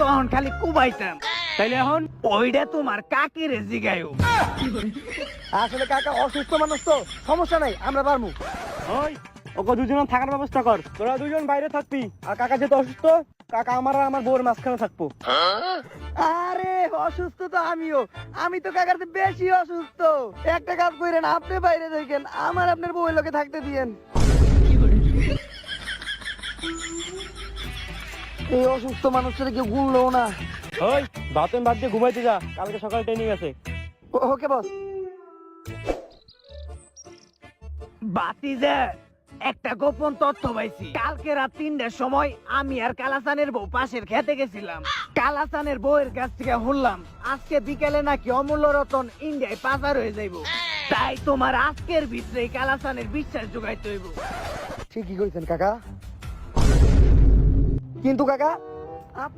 তখন খালি কুবাইতাম। তাইলে এখন ওইটা তোমার কাকের জিগায়ও। আসলে কাকা অসুস্থ মানুষ তো, সমস্যা নাই, আমরা পারবো। ওই ওকে দুজন থাকার ব্যবস্থা কর, তোরা দুজন বাইরে থাকবি, আর কাকা যেহেতু অসুস্থ, কাকা আমার আর আমার বউর মাঝখানে থাকবো। আরে অসুস্থ তো আমিও, আমি তো কাকার চেয়ে বেশি অসুস্থ। একটা কাজ করেন, আপনি বাইরে দেখেন, আমার আপনার বউয়ের লোকে থাকতে দিয়েন। এই অসুস্থ মানুষটা কেউ গুনলো না। ওই বাতেন বাদ দিয়ে ঘুমাইতে যা, কালকে সকালে ট্রেনিং আছে। ওকে বস। বাতিজা, একটা গোপন তথ্য পাইছি। কালকে রাত 3টার সময় আমি আর কালাসানের বউ পাশের খেতে গেছিলাম। কালাসানের বউয়ের কাছ থেকে শুনলাম আজকে বিকেলে নাকি অমূল্য রতন ইন্ডিয়ায় পাচার হয়ে যাইব। তাই তোমার আজকের ভিতরে কালাসানের বিশ্বাস জোগাইতে হইব। ঠিকই কইছেন কাকা, কিন্তু কাকা